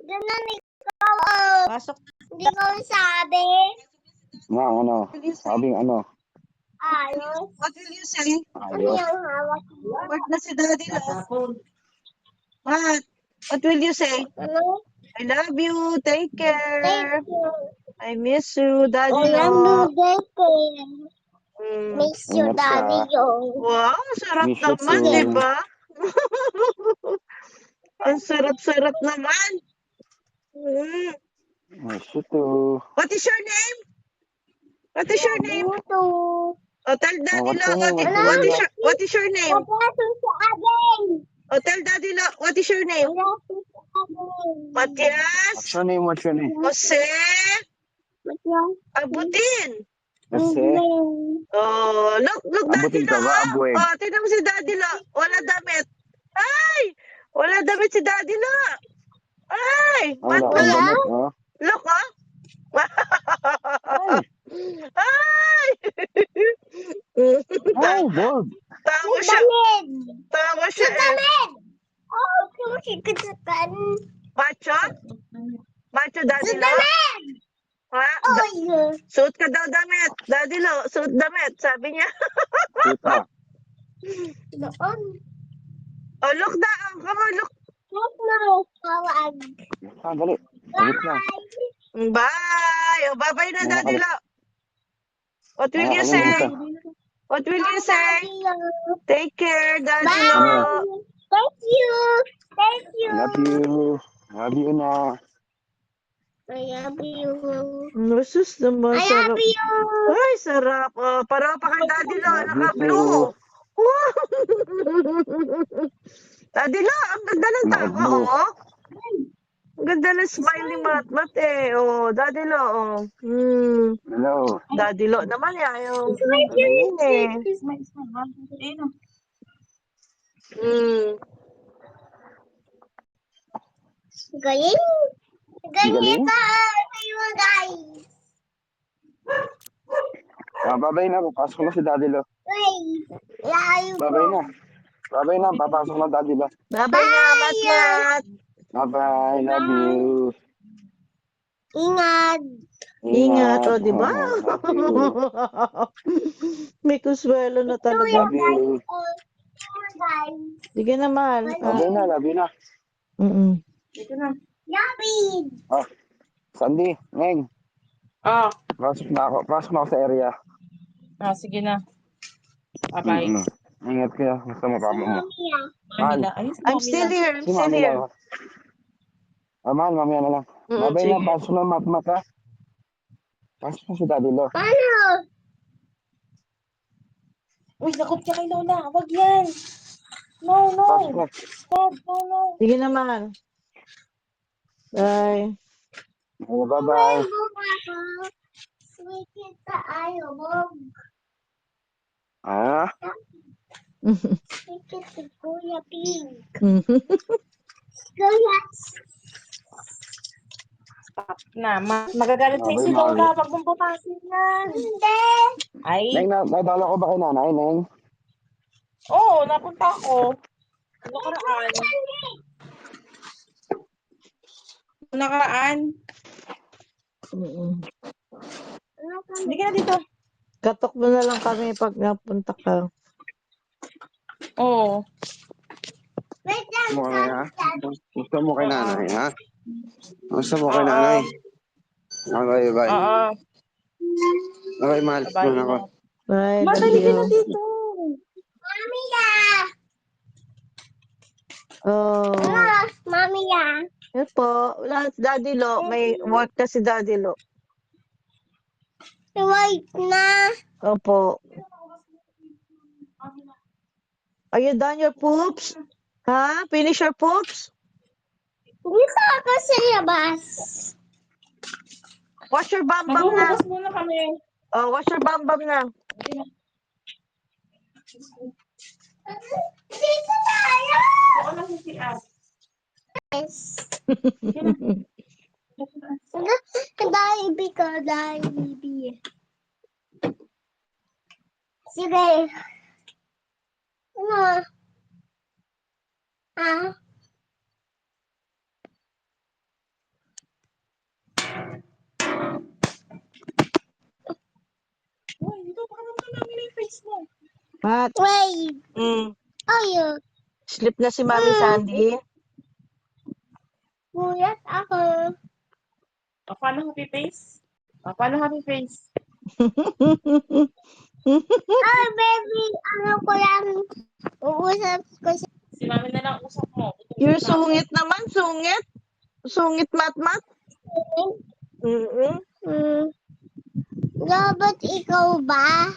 Ganun ikaw, oh. Pasok. Hindi ko sabi. Ano? Sabing ano? Ayos. What will you say? Ano Ayos. yung hawak mo? Word na si Daddy Lo. What will you say? Ano? I love you. Take Thank care. you. I miss you, Daddy Alam mo, Lo. Deke. Miss you, Ingat ka, Daddy, ah. yung. Wow, sarap Miss you naman, too. di ba? Ang sarap-sarap naman. Mm. Miss you too. What is your name? What is your name? Buto. Oh, tell Daddy what's Lo. your name? What is your name? Kapaso sa akin. Oh, tell Daddy Lo. What is your name? Kapaso sa akin. Matias. What's your name? What's your name? Jose. Matyang. Abutin. Jose. Oh, look Daddy Abutin Lo. ka ba? Abueg. Oh, tingnan mo si Daddy Lo. Wala damit. Ay! Wala damit si Daddy Lo. Ay! Wala Ba't kang look? damit, oh. Look, oh. Ay! Ay! Ay, dog! Tawa May siya. damit. Tawa siya May eh. damit. Oh, kumakikitakan. Macho? Macho, Daddy May Lo? damit. Ha? Oy. Suot ka daw damit. Daddy Lo, suot damit. Sabi niya. Kita. Doon. Oh, look na. Oh, come on, look. Huwag mo. Tawag. Dali. Sagit lang. Bye. Bye. Oh, bye-bye na, Daddy Lo. What will you say? What will you say? Take care, Daddy Lo. Bye. Thank you. Thank you. Love you. Love you na. I love you. Sus naman, I sarap. love you. Ay, sarap. Oh, para pa kay Daddy Lo. Love you Naka-blue. too. Wow. Daddy Lo, ang ganda ng tawa, Naka-blue. oh. Ang ganda ng smile ni Matmat eh. Oh, Daddy Lo, oh. Hello. Daddy Lo naman eh. Ayaw. Ayun eh. Galing. Galing Galing. ka. Kayo guys. Babay na. Papasok na si Daddy Lo. Wait. Layo Babay ko. na. Babay na. Papasok na Daddy Lo. Babay na, Matmat. Bye-bye. Love you. Ingat. Ingat, oh, di ba? Love you. May kuswelo na talaga. Love you. Guys. Sige naman. Babay na. Love you na. David. Oh. Sandy. Ngeng. Pasok na ako. Pasok na ako sa area. Sige na. Bye-bye. Ingat kayo. Gusto mo papa mo. Mia. Mahal. I'm still here. I'm Si still mami here. lang. Mahal. Mamaya na lang. Babay na. Sige. Pasok na matmat ha. Pasok na si Daddy Lo. Paano? Uy, lakot ka kay Lola. Wag yan. No. Pasok na. Stop. No. Sige naman. Bye. Bye-bye. May kita ayaw mo. Ah? May kita Kuya Pink. Kuya. Stop na. Magagalit sa'yo si Bye, Mami. Lola pag bumbutasin yan. Hindi. Ay, Neng, nadala ko ba kay nanay, Neng? oo, napunta ako. Nakaraan. Hindi ka na dito. Katok mo na lang kami pag napunta ka. Oo. Wait lang. Gusto mo kay, ha? Gusto mo kay nanay, ha? Gusto mo Oo. kay nanay? Okay, bye. Oo. Okay, mahal. Bye, Ano ako? Bye, love Madali ka na you. dito. Mami ya. Oh. Mami ya. Yun po. Wala si Daddy Lo. May work na si Daddy Lo. Wait na. Opo. Are you done your poops? Ha? Finish your poops? Dito ako sa labas. Wash your bum na. Maghuhugas muna kami. Oh, wash your bum na. Dito tayo. Ako na si As. Yes. Kadaibi ka, kadaibi. Sige. Ano? Ah? Mat. Wait. Mm. Ayun. Sleep na si Mami Sandy. Buyat ako. Paano happy face? Paano happy face? Ay, baby. Ano ko lang. Uusap ko siya. Si Mami na lang usap mo. You're sungit naman, sungit. Sungit, Mat. Mm-mm. Dapat ikaw ba?